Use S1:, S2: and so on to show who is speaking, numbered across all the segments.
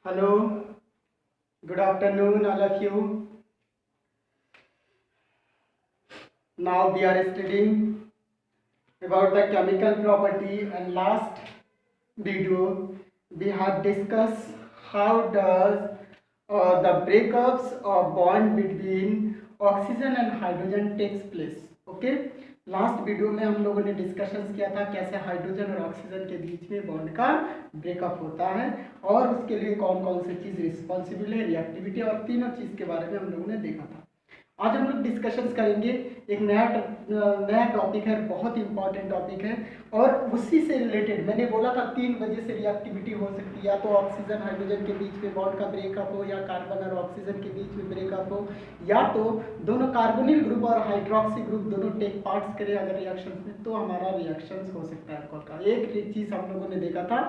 S1: Hello, good afternoon, all of you. Now we are studying about the chemical property, and last video we have discussed how does the breakups of bond between oxygen and hydrogen takes place. Okay, last video में हम लोगों ने discussions किया था कैसे hydrogen और oxygen के बीच में बॉन्ड का ब्रेकअप होता है और उसके लिए कौन कौन सी चीज़ रिस्पॉन्सिबल है, रिएक्टिविटी, और तीनों चीज़ के बारे में हम लोगों ने देखा था। आज हम लोग डिस्कशंस करेंगे एक नया टॉपिक है, बहुत इंपॉर्टेंट टॉपिक है और उसी से रिलेटेड मैंने बोला था 3 वजह से रिएक्टिविटी हो सकती है, या तो ऑक्सीजन हाइड्रोजन के बीच में बॉन्ड का ब्रेकअप हो, या कार्बन और ऑक्सीजन के बीच में ब्रेकअप हो, या तो दोनों कार्बोनिल ग्रुप और हाइड्रोक्सी ग्रुप दोनों टेक पार्ट्स करें अगर रिएक्शन में, तो हमारा रिएक्शन हो सकता है अल्कोहल का। एक चीज़ हम लोगों ने देखा था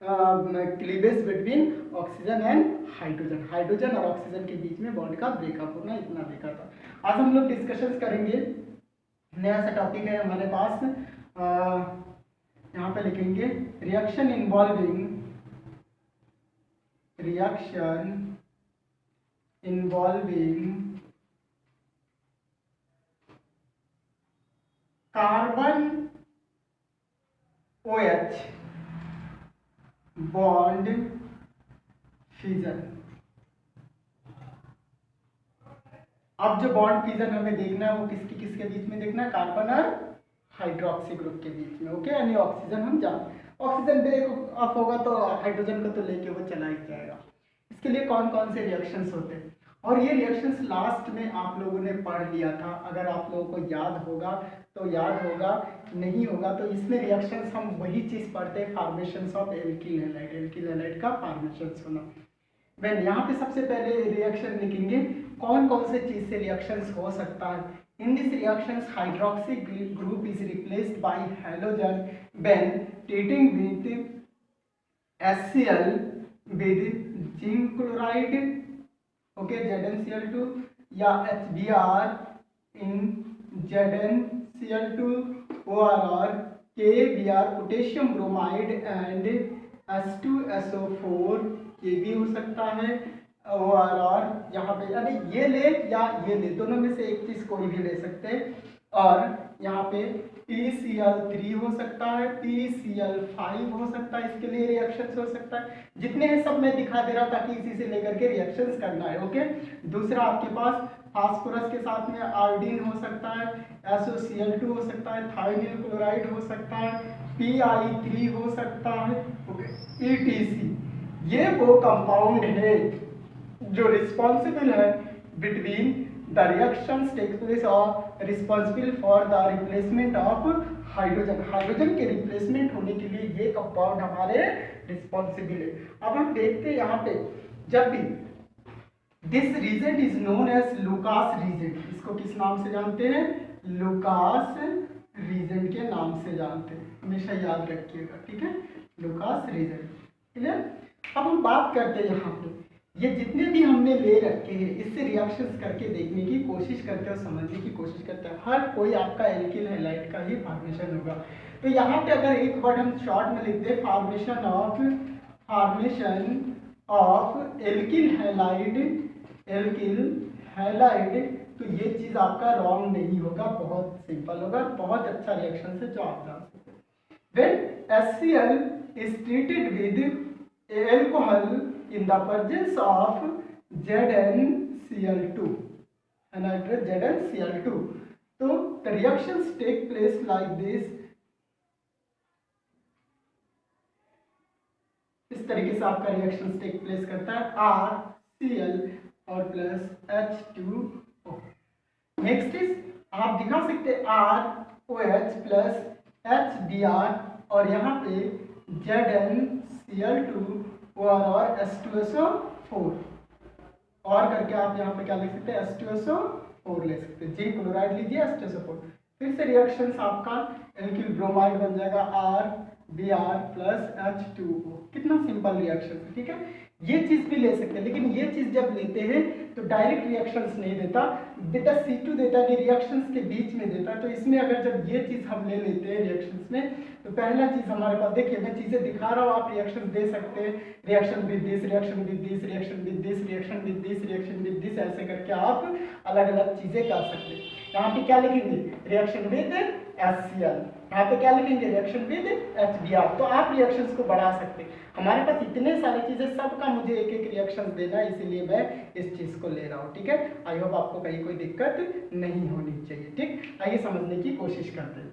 S1: cleavage between oxygen and hydrogen, hydrogen और ऑक्सीजन के बीच में बॉन्ड का ब्रेकअप होना, इतना देखा था। आज हम लोग डिस्कशंस करेंगे, नया सा टॉपिक है हमारे पास। यहाँ पे लिखेंगे reaction involving carbon OH bond fusion. अब जो बॉन्ड फ्यूजन हमें देखना है वो किसके बीच में देखना है, कार्बन और हाइड्रोक्सी ग्रुप के बीच में। ओके, यानी ऑक्सीजन हम जानते, ऑक्सीजन ब्रेक अप होगा तो हाइड्रोजन को तो लेके वो चला ही जाएगा। इसके लिए कौन कौन से रिएक्शंस होते हैं, और ये रिएक्शंस लास्ट में आप लोगों ने पढ़ लिया था, अगर आप लोगों को याद होगा तो याद होगा, नहीं होगा तो इसमें रिएक्शंस हम वही चीज़ पढ़ते हैं, formations of alkyl halide, alkyl halide का फॉर्मेशंस होना। वेल यहाँ पे सबसे पहले रिएक्शन लिखेंगे कौन कौन से चीज से रिएक्शंस हो सकता है। In this reactions hydroxy group is replaced by halogen when treating with HCl with zinc chloride, okay, ZnCl2, या HBr in ZnCl2, ORr, KBr potassium bromide and H2SO4 ये भी हो सकता है, ORr यहाँ पे, यानी ये ले या ये ले, दोनों में से एक चीज कोई भी ले सकते हैं। और यहाँ पे PCl3 हो सकता है, PCl5 हो सकता है, इसके लिए रिएक्शंस हो सकता है। जितने हैं सब मैं दिखा दे रहा था कि इसी से लेकर के रिएक्शंस करना है। ओके, दूसरा आपके पास फास्फोरस के साथ में आयोडीन हो सकता है, SOCl2 हो सकता है, थायोनिल क्लोराइड हो सकता है, Pi3 हो सकता है, ओके, ETC। ये वो कंपाउंड है जो रिस्पॉन्सिबल है between the reactions take place और responsible for the replacement of hydrogen, hydrogen के रिप्लेसमेंट होने के लिए ये कंपाउंड हमारे रिस्पॉन्सिबल है। अब हम देखते हैं यहाँ पे, जब भी this reagent is known as Lucas reagent, इसको किस नाम से जानते हैं, लुकास रीजन के नाम से जानते हैं, हमेशा याद रखिएगा, ठीक है, लुकास रीजन। क्लियर। अब हम बात करते हैं यहाँ पे, ये जितने भी हमने ले रखे हैं इससे रिएक्शंस करके देखने की कोशिश करते हैं और समझने की कोशिश करते हैं। हर कोई आपका एल्किल हैलाइड का ही फॉर्मेशन होगा। तो यहाँ पे अगर एक वर्ड हम शॉर्ट में लिखते हैं फॉर्मेशन ऑफ एल्किल हैलाइड, तो ये चीज आपका रॉन्ग नहीं होगा, बहुत सिंपल होगा, बहुत अच्छा रिएक्शन है जो आप जान सकते हैं। When HCl is treated with alcohol in the presence of ZnCl2, anhydrous ZnCl2, so the reactions take place like this, इस तरीके से आपका रिएक्शन टेक प्लेस करता है, RCl और प्लस H2O। नेक्स्ट इज आप दिखा सकते हैं ROH प्लस HBr और यहाँ पे ZnCl2 और H2SO4, और करके आप यहाँ पे क्या लिख सकते हैं, H2SO4 ले सकते हैं, जिंक क्लोराइड लीजिए, H2SO4, फिर से रिएक्शंस आपका एल्किल ब्रोमाइड बन जाएगा RBr प्लस H2O। कितना सिंपल रिएक्शन है, ठीक है। ये चीज भी ले सकते हैं, लेकिन ये चीज जब लेते हैं तो डायरेक्ट रिएक्शंस नहीं देता, बेटा C2 देता है, रिएक्शंस के बीच में देता है। तो इसमें अगर जब ये चीज हम ले लेते हैं रिएक्शंस में, तो पहला चीज हमारे पास, देखिए मैं चीजें दिखा रहा हूँ, आप रिएक्शन दे सकते हैं, reaction with this, reaction with this, reaction with this, reaction with this, reaction with this, ऐसे करके आप अलग अलग चीजें कर सकते हैं। यहाँ पे क्या लिखेंगे, रिएक्शन विद HCl, यहाँ पे क्या लिखेंगे, रिएक्शन विद HBr। तो आप रिएक्शंस को बढ़ा सकते हैं। हमारे पास इतने सारी चीजें, सबका मुझे एक एक रिएक्शन देना है, इसीलिए मैं इस चीज को ले रहा हूँ, ठीक है। आई होप आपको कहीं कोई दिक्कत नहीं होनी चाहिए, ठीक। आइए समझने की कोशिश करते हैं।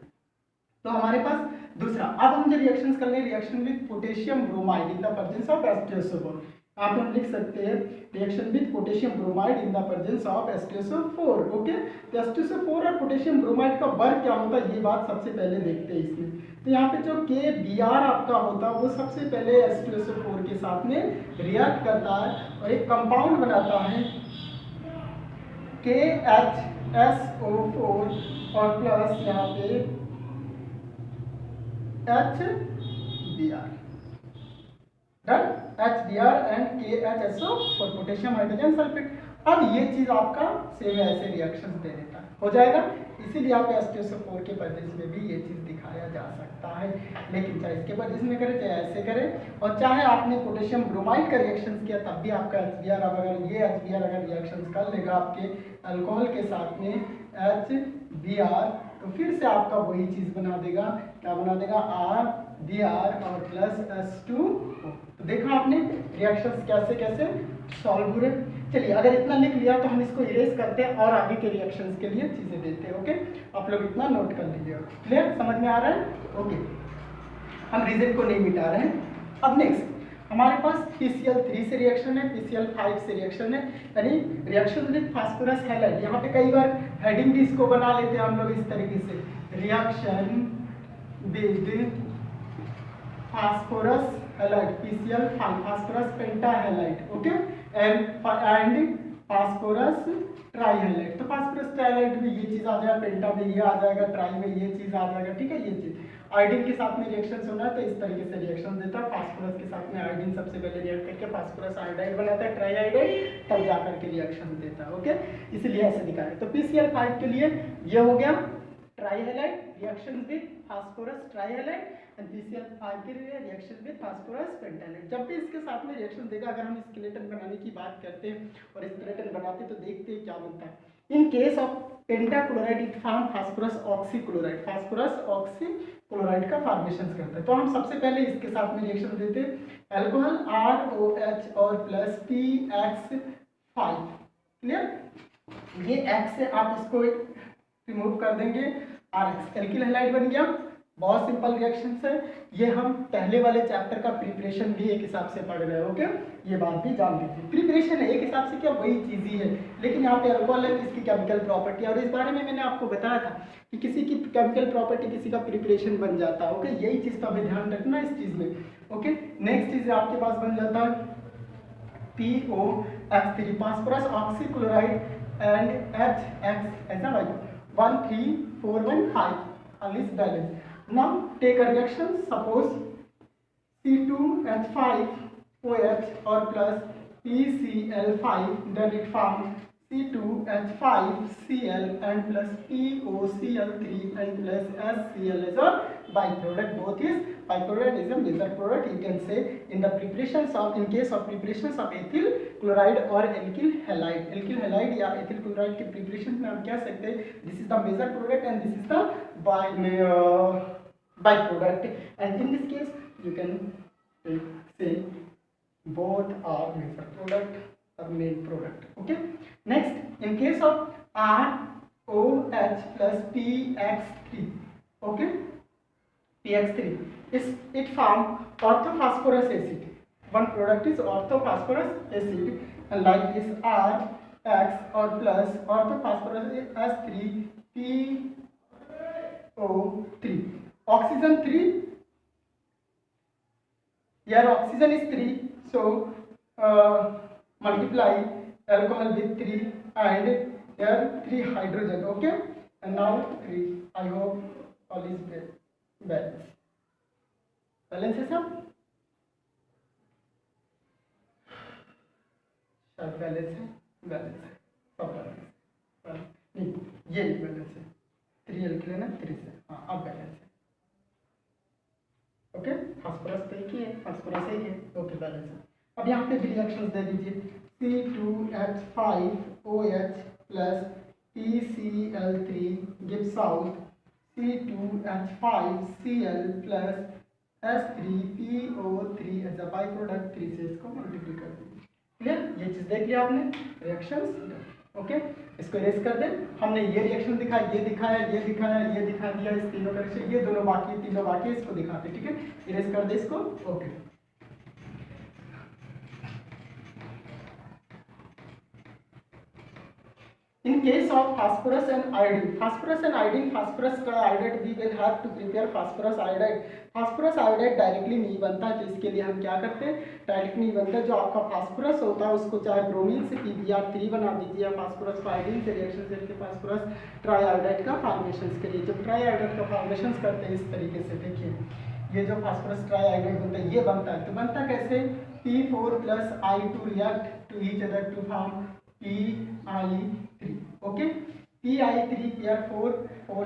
S1: तो हमारे पास दूसरा, अब हम जो रिएक्शंस कर रहे हैं, reaction with potassium bromide in the presence of H2SO4। आप हम लिख सकते हैं reaction with potassium bromide in the presence of H2SO4, okay. तो H2SO4 और पोटेशियम ब्रोमाइड का वर्क क्या होता है, ये बात सबसे पहले देखते हैं इसमें। तो यहाँ पे जो KBr आपका होता है वो सबसे पहले H2SO4 के साथ में रिएक्ट करता है और एक कंपाउंड बनाता है KHSO4 और प्लस यहाँ पे HBr, done, HBr and KHSO for potassium hydrogen sulphate. अब ये चीज आपका सेम ऐसे रिएक्शन दे देता है, हो जाएगा। इसीलिए आप H2SO4 के परदेश में भी ये चीज दिखाया जा सकता है, लेकिन चाहे इसके परदेश में करें चाहे ऐसे करें, और चाहे आपने पोटेशियम ब्रोमाइड का रिएक्शन किया तब भी आपका HBr, अगर ये HBr अगर रिएक्शन कर लेगा आपके अल्कोहल के साथ में HBr, तो फिर से आपका वही चीज बना देगा, क्या बना देगा, RBr और प्लस H2O। तो देखा आपने रिएक्शंस कैसे कैसे सॉल्व हो रहे। चलिए अगर इतना लिख लिया तो हम इसको इरेज करते हैं और आगे के रिएक्शंस के लिए चीजें देते हैं, ओके। आप लोग इतना नोट कर लीजिएगा, क्लियर, समझ में आ रहा है, ओके। हम रीजन को नहीं मिटा रहे हैं। अब नेक्स्ट हमारे पास PCl3 से रिएक्शन है, PCl5 से रिएक्शन है, यानी रिएक्शन विद फास्फोरस हैलाइड। यहाँ पे कई बार हेडिंग भी इसको बना लेते हैं हम लोग इस तरीके से, reaction with phosphorus halide, PCl5 phosphorus pentahalide, okay, and phosphorus trihalide. तो फास्फोरस ट्राईहैलाइड में ये चीज आ जाएगा, पेंटा में ये आ जाएगा, ट्राई में ये चीज आ जाएगा, ठीक है। ये चीज आयोडीन के साथ में रिएक्शन होना है तो इस तरीके से रिएक्शन देता है। फास्फोरस के साथ में आयोडीन सबसे पहले रिएक्ट करके फास्फोरस आयोडाइड बनाता है, ट्राईआयोडाइड, तब जाकर के रिएक्शन देता है, ओके। इसलिए ऐसे दिखा है। तो PCl5 के लिए ये हो गया trihalide, reaction with phosphorus trihalide, and PCl5 के लिए रिएक्शन विद फास्फोरस पेंटाहैलाइड। जब भी इसके साथ में रिएक्शन देगा, अगर हम स्केलेटन बनाने की बात करते हैं और स्केलेटन बनाते हैं तो देखते हैं क्या बनता है। In case of pentachloride it form phosphorus oxychloride, phosphorus oxychloride का फॉर्मेशन करता है। तो हम सबसे पहले इसके साथ में रिएक्शन देते हैं अल्कोहल ROH और प्लस PX5, क्लियर। ये X से आप इसको रिमूव कर देंगे, RX एल्किल हैलाइड बन गया। बहुत सिंपल रिएक्शन है ये, हम पहले वाले चैप्टर का प्रिपरेशन भी एक हिसाब से पढ़ रहे हैं, ओके। ये बात भी जान लीजिए, प्रिपरेशन है एक हिसाब से क्या, वही चीज ही है, लेकिन यहाँ पे अल्कोहल है, इसकी केमिकल प्रॉपर्टी, और इस बारे में मैंने आपको बताया था कि किसी की केमिकल प्रॉपर्टी किसी का प्रिपरेशन बन जाता है, ओके। यही चीज तो हमें ध्यान रखना इस चीज में, ओके। नेक्स्ट चीज आपके पास बन जाता है POH3 phosphorus oxychloride and HX, ऐसा भाई 1 3 4 1 5 Ellyse balance. Now take a reaction, suppose C2H5OH or plus PCl5, then it forms C2H5Cl and plus POCl3 and plus HCl as a byproduct. Both is byproduct is a major product. You can say in the preparations of, in case of preparations of ethyl chloride or alkyl halide या ethyl chloride के preparations में हम क्या सकते हैं, this is the major product and this is the byproduct, and in this case you can say both are major product or main product, okay. Next, in case of ROH plus PX3, okay, PX3 is it form orthophosphorus acid. One product is orthophosphorus acid, and like this RX or plus orthophosphorus S3 PO3. Oxygen 3, here oxygen is 3, so multiply alcohol with 3 and here 3 hydrogen, okay, and now 3. I hope all is balance है सब, शायद balance है, balance है, सब balance नहीं, ये नहीं balance है, 3 अल्किल ना 3 से, हाँ अब बैलेंस है। ओके, फास्फोरस तो एक ही है, फास्फोरस एक है, ओके बैलेंस है। अब यहाँ पे रिएक्शंस दे दीजिए, C2H5OH plus PCl3 gives out C2H5Cl plus H3PO3 as a by product, 3 से इसको मल्टीप्लाई कर दीजिए। क्लियर, ये चीज देख लिया आपने, रिएक्शंस। ओके, इसको इरेज कर दें। हमने ये रिएक्शन दिखाया, ये दिखाया, ये दिखाया, ये दिखा दिया, इस तीनों का रिएक्शन, ये दोनों बाकी, तीनों बाकी, इसको दिखाते, ठीक है, इरेज कर दे इसको। Okay, in case of phosphorus and iodine, phosphorus and iodine, phosphorus iodide we will have to prepare phosphorus iodide। phosphorus iodide directly नहीं बनता, तो इसके लिए हम क्या करते हैं, डायरेक्ट नहीं बनता, जो आपका फास्फोरस होता है उसको चाहे ब्रोमीन से PbR3 बना दीजिए, या फास्फोरस को आयोडीन से रिएक्शन करके फास्फोरस ट्राइआयोडाइड का फॉर्मेशन करिए। जब ट्राइआयोडाइड का फॉर्मेशन करते हैं इस तरीके से, देखिए ये जो फास्फोरस ट्राइआयोडाइड बनता है, ये बनता है, तो बनता कैसे, P4 plus I2 react to each other to form PI3। Okay, PI3 pair 4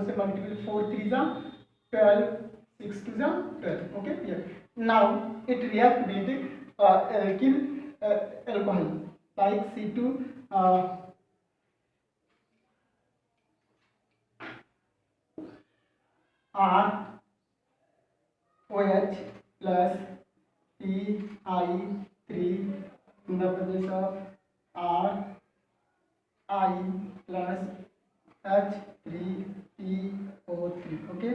S1: से मल्टीपल, 4 3 जा 12, 6 2 जा 12। Okay, pair. Now it react with alkyl alcohol like C2 ROH plus PI3 in the presence of RI plus H3PO3। Okay,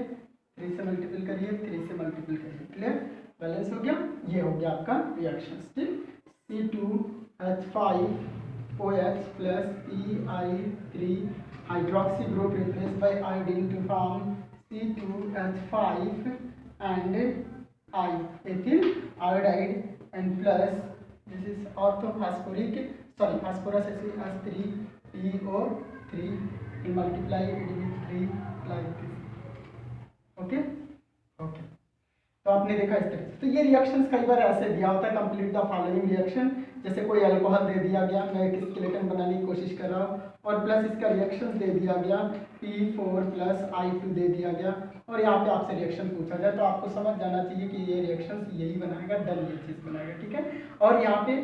S1: 3 से multiple करिए, 3 से multiple करिए। Clear, balance हो गया, ये हो गया आपका रिएक्शन। ठीक, C2H5OH plus PI3 hydroxy group replace by iodine to form C2H5 and I ethyl iodide and plus this is orthophosphoric, sorry phosphorus H3PO3 and multiply it with 3 like this। Okay okay, तो आपने देखा इस तरह से। तो ये reactions कई बार ऐसे दिया होता है, कंप्लीट द फॉलोइंग रिएक्शन, जैसे कोई अल्कोहल दे दिया गया, मैं एक स्केलेटन बनाने की कोशिश कर रहा हूँ, और प्लस इसका रिएक्शन दे दिया गया, P4 प्लस I2 दे दिया गया, और यहाँ पे आपसे रिएक्शन पूछा जाए, तो आपको समझ जाना चाहिए कि ये रिएक्शन यही बनाएगा, डन ये चीज़ बनाएगा। ठीक है, और यहाँ पे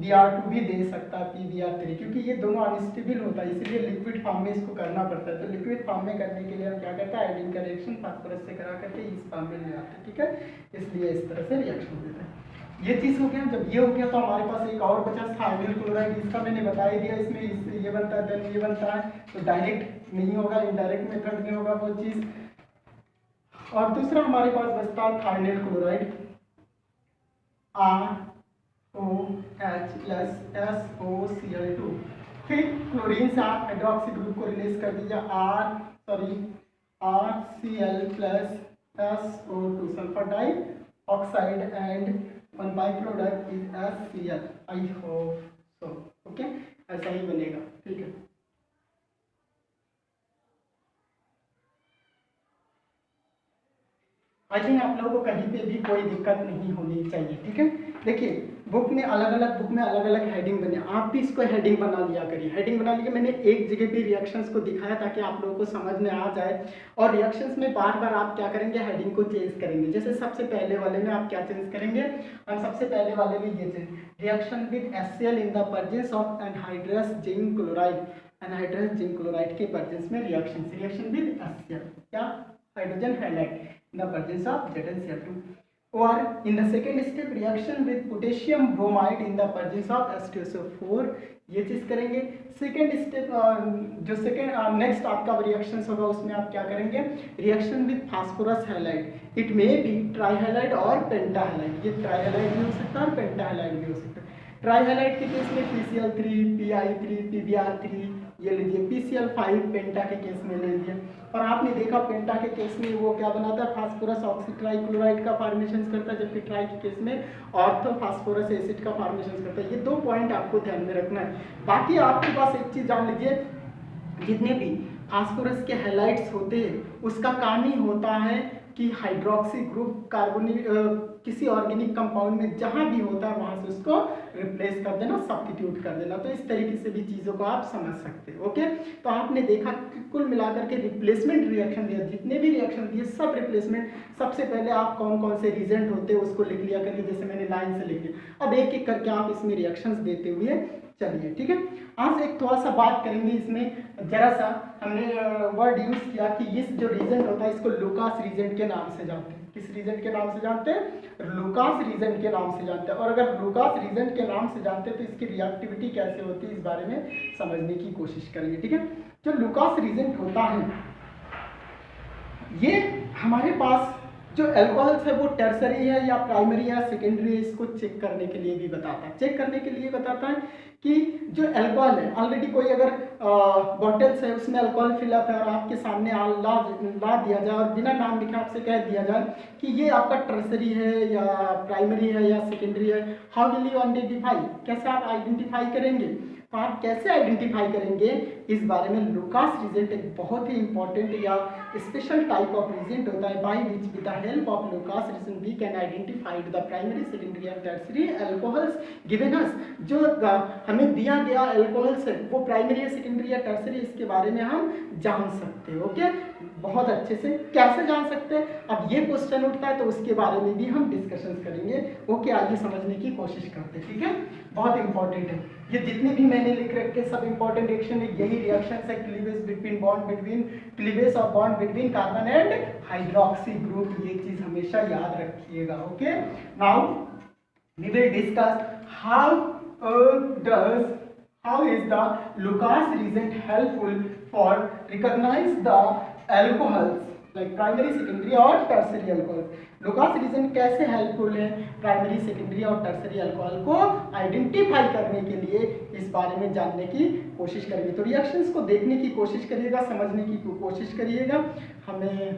S1: BR2 भी दे सकता है, PBR3, क्योंकि ये दोनों अनस्टेबल होता है, इसलिए लिक्विड फॉर्म में इसको करना पड़ता है। तो लिक्विड फॉर्म में करने के लिए हम क्या करते हैं, आयोडीन का रिएक्शन फास्फोरस से करा करके इस फॉर्म में ले आते हैं। ठीक है, इसलिए इस तरह से रिएक्शन देता है। ये चीज़ हो गया। जब ये हो गया तो हमारे पास एक और बचा थायमिल क्लोराइड, इसका मैंने बता ही दिया, इसमें इससे ये बनता है, देन ये बनता है, तो डायरेक्ट नहीं होगा, इनडायरेक्ट मेथड में होगा वो चीज़। और दूसरा हमारे पास बचता है थायमिल क्लोराइड, ROH प्लस SOCl2। फिर क्लोरीन से आप हाइड्रोक्सी ग्रुप को रिलीज कर दीजिए, RCl plus SO2 sulphur dioxide and one by product is HCl। I hope so. Okay, ऐसा ही बनेगा। ठीक है, आई थिंक आप लोगों को कहीं पे भी कोई दिक्कत नहीं होनी चाहिए। ठीक है, देखिए बुक में अलग अलग हेडिंग बने, आप भी इसको हेडिंग बना लिया करिए। हेडिंग बना लिया, मैंने एक जगह पे रिएक्शंस को दिखाया ताकि आप लोगों को समझ में आ जाए, और रिएक्शंस में बार बार आप क्या करेंगे, हेडिंग को चेंज करेंगे। जैसे सबसे पहले वाले में आप क्या चेंज करेंगे, हम सबसे पहले वाले में ये change, reaction with HCl in the presence of anhydrous zinc chloride, anhydrous zinc chloride के प्रेजेंस में रिएक्शन विद HCl, क्या hydrogen halide in the presence of ZnCl2, or in the second step reaction with potassium bromide in the presence of H2SO4, ये चीज करेंगे। Second step जो second next आपका reaction होगा उसमें आप क्या करेंगे, reaction with phosphorus halide, it may be trihalide और पेंटाहैलाइड, ये ट्राईहैलाइड भी हो सकता है और पेंटाहैलाइड भी हो सकता है। ट्राईहैलाइड के केस में PCl3, PI3, PBr3 ये लीजिए, PCl5 पेंटा के केस में ले लीजिए। और आपने देखा पेंटा के केस में वो क्या बनाता है, फास्फोरस ऑक्सीट्राइक्लोराइड का फॉर्मेशन करता है, जबकि ट्राई के केस में ऑर्थो फास्फोरस एसिड का फॉर्मेशन करता है। ये 2 पॉइंट आपको ध्यान में रखना है। बाकी आपके पास एक चीज जान लीजिए, जितने भी फास्फोरस के हैलाइड्स होते हैं उसका काम ही होता है कि हाइड्रोक्सी ग्रुप कार्बोनिल किसी ऑर्गेनिक कंपाउंड में जहां भी होता है वहां से उसको रिप्लेस कर देना, सब्स्टिट्यूट कर देना। तो इस तरीके से भी चीज़ों को आप समझ सकते हो। ओके, तो आपने देखा कि कुल मिलाकर के रिप्लेसमेंट रिएक्शन दिया, जितने भी रिएक्शन दिए सब रिप्लेसमेंट। सबसे पहले आप कौन कौन से रीजेंट होते हैं उसको लिख लिया करके, जैसे मैंने लाइन से लिख लिया। अब एक एक करके आप इसमें रिएक्शंस देते हुए चलिए, ठीक है। आज एक थोड़ा सा बात करेंगे इसमें, जरा सा हमने वर्ड यूज किया कि इस जो रीजेंट होता है इसको लुकास रीजेंट के नाम से जानते हैं। किस रीजेंट के नाम से जानते हैं? लुकास रीजेंट के नाम से जानते हैं। और अगर लुकास रीजेंट के नाम से जानते हैं तो इसकी रिएक्टिविटी कैसे होती है इस बारे में समझने की कोशिश करिए, ठीक है। जो लुकास रीजेंट होता है ये हमारे पास जो एल्कोहल्स है वो टर्सरी है या प्राइमरी है या सेकेंडरी है, इसको चेक करने के लिए भी बताता है। चेक करने के लिए बताता है कि जो अल्कोहल है, ऑलरेडी कोई अगर बॉटल्स है उसमें अल्कोहल फिलअप है और आपके सामने ला दिया जाए और बिना नाम लिखे आपसे कह दिया जाए कि ये आपका टर्सरी है या प्राइमरी है या सेकेंडरी है, हाउ विल यू आइडेंटिफाई? कैसे आप आइडेंटिफाई करेंगे? तो आप कैसे आइडेंटिफाई करेंगे इस बारे में लुकास रीजेंट एक बहुत ही इंपॉर्टेंट या स्पेशल टाइप ऑफ रीजेंट होता है, by which with the help of Lucas reagent we can identify the primary secondary and tertiary alcohols given us. जो हमें दिया गया अल्कोहल्स है वो प्राइमरी या सेकेंडरी या टर्सरी, इसके बारे में हम जान सकते हैं। ओके, बहुत अच्छे से कैसे जान सकते हैं, अब ये क्वेश्चन उठता है तो उसके बारे में भी हम डिस्कशन करेंगे। ओके, आइए समझने की कोशिश करते हैं, ठीक है। बहुत इंपॉर्टेंट है ये, जितने भी मैंने लिख रखे सब इंपॉर्टेंट रिएक्शन है, यही रिएक्शन है cleavage between bond between cleavage of bond between carbon and hydroxy group, ये चीज हमेशा याद रखिएगा। Okay, now we will discuss how is the Lucas reagent helpful for recognize the alcohols like primary, secondary और tertiary alcohol। Lucas reason कैसे helpful है primary, secondary और tertiary alcohol को आइडेंटिफाई करने के लिए, इस बारे में जानने की कोशिश करिए। तो रिएक्शंस को देखने की कोशिश करिएगा, समझने की कोशिश करिएगा। हमें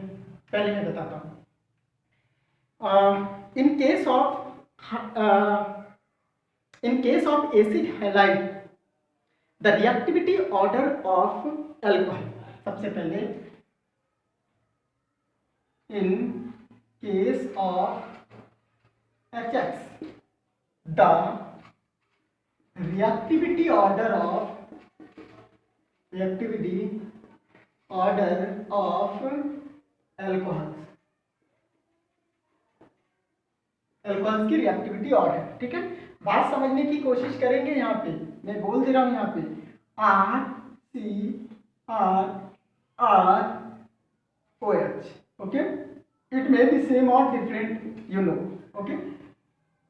S1: पहले मैं बताता हूँ, in case of acid halide the reactivity order of alcohol, सबसे पहले in case of HX the reactivity order of alcohols की रिएक्टिविटी ऑर्डर, ठीक है। बात समझने की कोशिश करेंगे। यहाँ पे मैं बोल दे रहा हूँ, यहाँ पे RCROH, okay, it may be same और different, you know. Okay,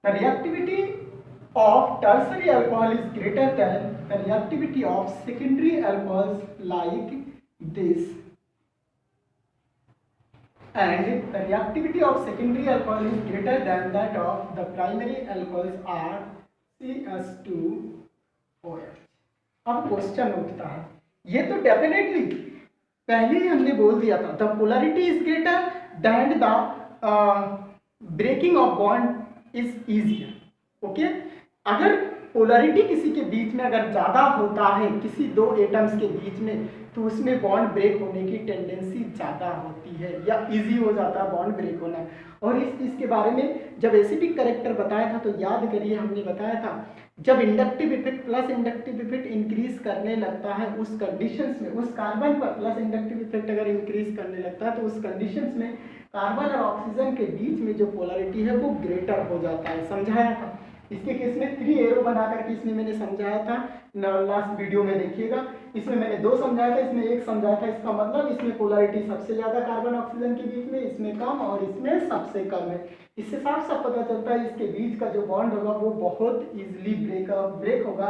S1: the reactivity of tertiary alcohol is greater than the reactivity of secondary alcohols like this, and the reactivity of secondary alcohol is greater than that of the primary alcohols are CH2OH। अब question उठता है, ये तो definitely पहले ही हमने बोल दिया था, the polarity is greater than the breaking of bond is easier. Okay, अगर पोलरिटी किसी के बीच में अगर ज़्यादा होता है, किसी दो एटम्स के बीच में, तो उसमें बॉन्ड ब्रेक होने की टेंडेंसी ज़्यादा होती है या इजी हो जाता है बॉन्ड ब्रेक होना। और इस चीज़ के बारे में जब एसिडिक करेक्टर बताया था तो याद करिए, हमने बताया था जब inductive effect plus inductive effect increase करने लगता है उस कंडीशंस में, उस कार्बन पर प्लस इंडक्टिव इफेक्ट अगर इंक्रीज करने लगता है तो उस कंडीशंस में कार्बन और ऑक्सीजन के बीच में जो पोलरिटी है वो ग्रेटर हो जाता है। समझाया था इसके केस में 3 एरो बना करके, इसमें मैंने समझाया था, लास्ट वीडियो में देखिएगा। इसमें मैंने 2 समझाया था, इसमें 1 समझाया था। इसका मतलब इसमें पोलरिटी सबसे ज्यादा कार्बन ऑक्सीजन के बीच में, इसमें कम और इसमें सबसे कम है। इससे साफ साफ पता चलता है इसके बीच का जो बॉन्ड होगा वो बहुत इजीली ब्रेक होगा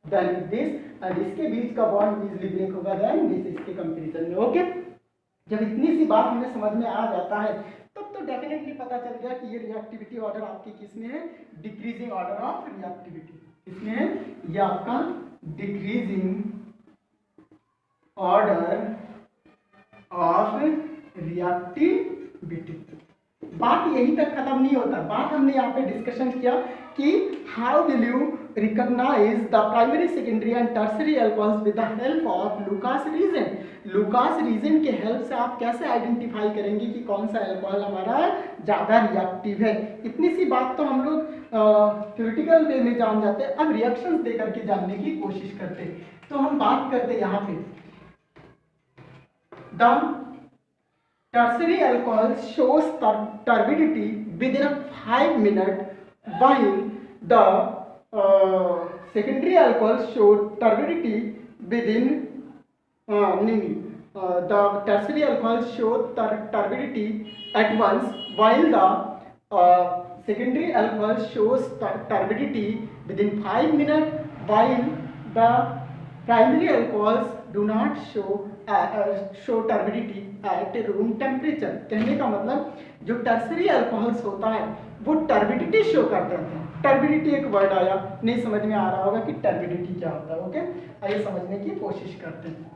S1: देन दिस, एंड इसके बीच का बॉन्ड इजीली ब्रेक होगा देन दिस, इसके कंपेरिजन में। ओके, जब इतनी सी बात हमें समझ में आ जाता है तब तो डेफिनेटली पता चल गया कि ये रिएक्टिविटी ऑर्डर आपकी किसमें है, डिक्रीजिंग ऑर्डर ऑफ रिएक्टिविटी। इसमें है ये आपका डिक्रीजिंग ऑर्डर ऑफ रिएक्टिविटी। बात यहीं तक खत्म नहीं होता, बात हमने यहाँ पे डिस्कशन किया कि how will you recognize the primary, secondary and tertiary alcohols with the help of Lucas reagent. Lucas reagent के हेल्प से आप कैसे आइडेंटिफाई करेंगे कि कौन सा अल्कोहल हमारा ज़्यादा रिएक्टिव है। इतनी सी बात तो हम लोग थ्योरेटिकल वे में जान जाते हैं। अब रिएक्शंस दे करके जानने की कोशिश करते हैं। तो हम बात करते हैं यहाँ पे the tertiary alcohol shows turbidity within 5 minutes while the secondary alcohol show turbidity within the tertiary alcohol show turbidity at once while the secondary alcohol shows turbidity within 5 minutes while the primary alcohols do not show turbidity at room temperature। कहने का मतलब जो tertiary alcohols होता है वो turbidity show करते हैं। Turbidity एक वर्ड आया, नहीं समझ में आ रहा होगा कि टर्बिडिटी क्या होता है। ओके, आइए समझने की कोशिश करते हैं।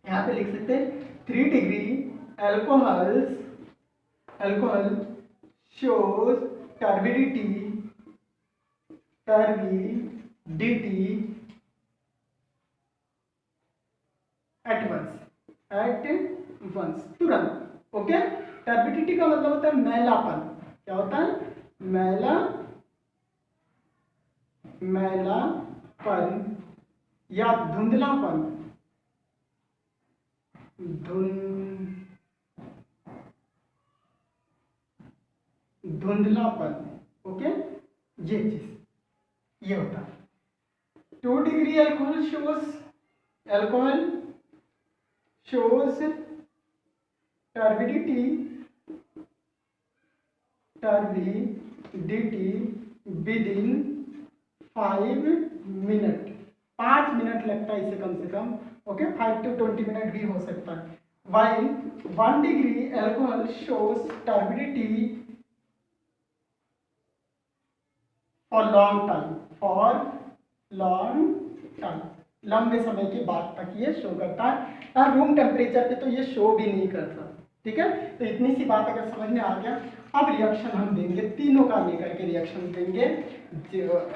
S1: यहाँ पे लिख सकते हैं 3 degree alcohol shows turbidity at once, तुरंत। ओके, टर्बिडिटी का मतलब होता है मैलापन। क्या होता है? मैलापन या धुंधलापन। धुंधलापन। ओके, ये चीज ये होता है। 2 degree alcohol shows turbidity within 5 minute. 5 minute लगता है इसे कम से कम। ओके, 5 to 20 मिनट भी हो सकता है। while 1 degree alcohol shows turbidity for long time, लंबे समय के बाद तक ये शो करता है। रूम टेम्परेचर पे तो ये शो भी नहीं करता। ठीक है, तो इतनी सी बात अगर समझ में आ गया। अब रिएक्शन हम देंगे, तीनों का लेकर के रिएक्शन देंगे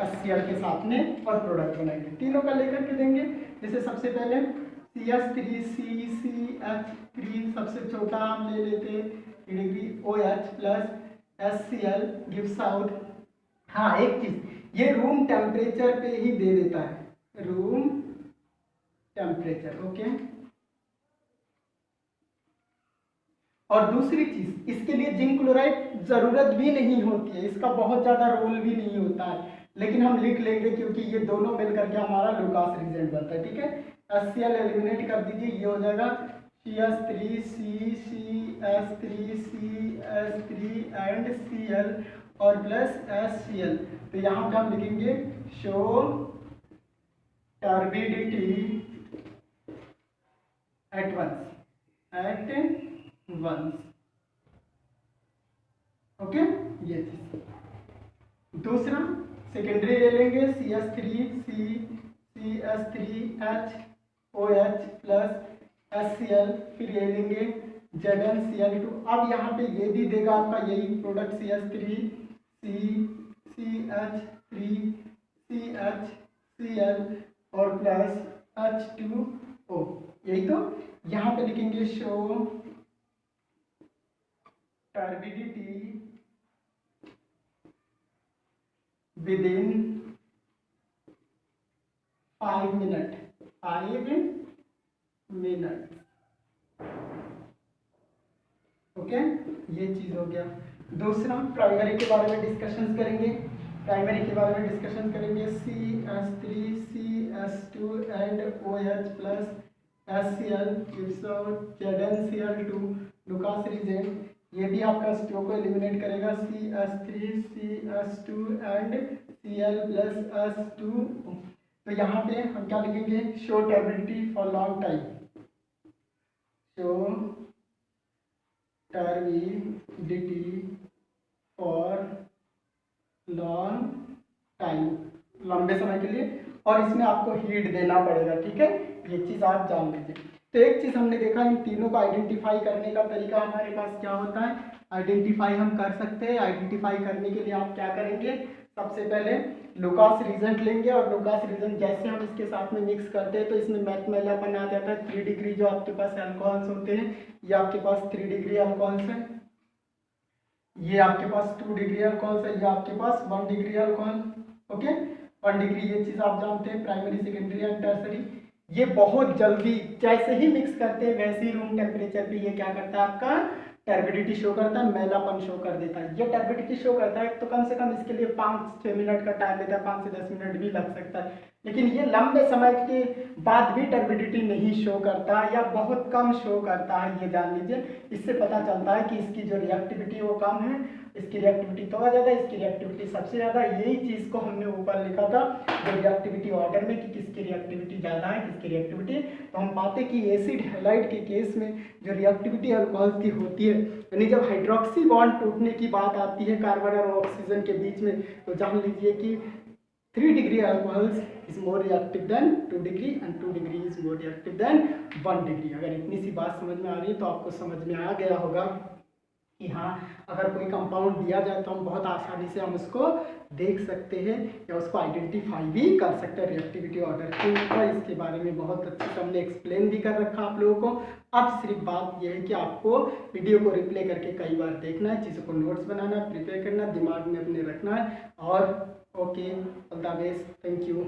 S1: HCl के साथ में और प्रोडक्ट बनाएंगे। तीनों का लेकर के देंगे। जैसे सबसे पहले CH3CCH3 सबसे छोटा हम ले लेते degree OH plus HCl gives out. हाँ, एक चीज ये रूम टेम्परेचर पे ही दे देता है, रूम टेम्परेचर। ओके, और दूसरी चीज इसके लिए जिंक क्लोराइड जरूरत भी नहीं होती है, इसका बहुत ज्यादा रोल भी नहीं होता है, लेकिन हम लिख लेंगे क्योंकि ये दोनों मिलकर के हमारा लुकास रिजेंट बनता है। ठीक है, HCl एलिमिनेट कर दीजिए, ये हो जाएगा CH3CCH3 एंड Cl और प्लस HCl। तो यहाँ पे हम लिखेंगे show turbidity at once. Okay, ये चीज। दूसरा सेकेंडरी ले लेंगे CH3CCH3HOH प्लस HCl, फिर ये लेंगे ZnCl2। अब यहाँ पे ये भी देगा आपका यही प्रोडक्ट CH3CCH3CHCl और प्लस H2O। यही तो यहाँ पे लिखेंगे show turbidity within 5 minute. Okay, ये चीज हो गया। दूसरा प्राइमरी के बारे में डिस्कशन करेंगे। CH3CH2 and OH plus HCl gives out ZnCl2 Lucas reagent. ये भी आपका स्टो को एलिमिनेट करेगा CH3CH2 and Cl plus H2। तो यहाँ पे हम क्या लिखेंगे? Show turbidity for long time. Show turbidity for long time, लंबे समय के लिए, और इसमें आपको हीट देना पड़ेगा। ठीक है, ये चीज आप जान लीजिए। तो एक चीज हमने देखा, इन तीनों को आइडेंटिफाई करने का तरीका हमारे पास क्या होता है, आइडेंटिफाई हम कर सकते हैं। आइडेंटिफाई करने के लिए आप क्या करेंगे? सबसे पहले लुकास रीजेंट लेंगे और लुकास रीजेंट जैसे हम इसके साथ में मिक्स करते हैं तो इसमें मैथमेलापन आ जाता है। 3 डिग्री जो आपके पास अल्कोहल्स होते हैं, ये आपके पास 3 डिग्री अल्कोहल्स है, ये आपके पास 2 डिग्री अल्कोहल्स है, ये आपके पास 1 डिग्री अल्कोहल। ओके, 1 डिग्री ये चीज़ आप जानते हैं, प्राइमरी सेकेंडरी एंड टर्सरी। ये बहुत जल्दी जैसे ही मिक्स करते हैं वैसे ही रूम टेम्परेचर पे ये क्या करता है, आपका टर्बिडिटी शो करता है, मैलापन शो कर देता है। ये टर्बिडिटी शो करता है तो कम से कम इसके लिए 5-6 मिनट का टाइम लेता है, 5 से 10 मिनट भी लग सकता है, लेकिन ये लंबे समय के बाद भी टर्बिडिटी नहीं शो करता या बहुत कम शो करता है, ये जान लीजिए। इससे पता चलता है कि इसकी जो रिएक्टिविटी वो कम है, इसकी रिएक्टिविटी थोड़ा ज़्यादा, इसकी रिएक्टिविटी सबसे ज़्यादा। यही चीज़ को हमने ऊपर लिखा था जो रिएक्टिविटी ऑर्डर में कि किसकी रिएक्टिविटी ज़्यादा है, किसकी रिएक्टिविटी। तो हम पाते कि एसिड हैलाइड के केस में जो रिएक्टिविटी अल्कोहल की होती है, यानी जब हाइड्रोक्सी बॉन्ड टूटने की बात आती है कार्बन और ऑक्सीजन के बीच में, तो जान लीजिए कि 3 degree alcohols is more reactive than 2 degree and 2 degree is more reactive than 1 degree. अगर इतनी सी बात समझ में आ रही है तो आपको समझ में आ गया होगा कि हाँ, अगर कोई कंपाउंड दिया जाए तो हम बहुत आसानी से हम उसको देख सकते हैं या उसको आइडेंटिफाई भी कर सकते हैं रिएक्टिविटी ऑर्डर के ऊपर। इसके बारे में बहुत अच्छे से हमने एक्सप्लेन भी कर रखा आप लोगों को। अब सिर्फ बात यह है कि आपको वीडियो को रिप्ले करके कई बार देखना है, चीज़ों को नोट्स बनाना है, प्रिपेयर करना, दिमाग में अपने रखना है। और okay, all the best, thank you.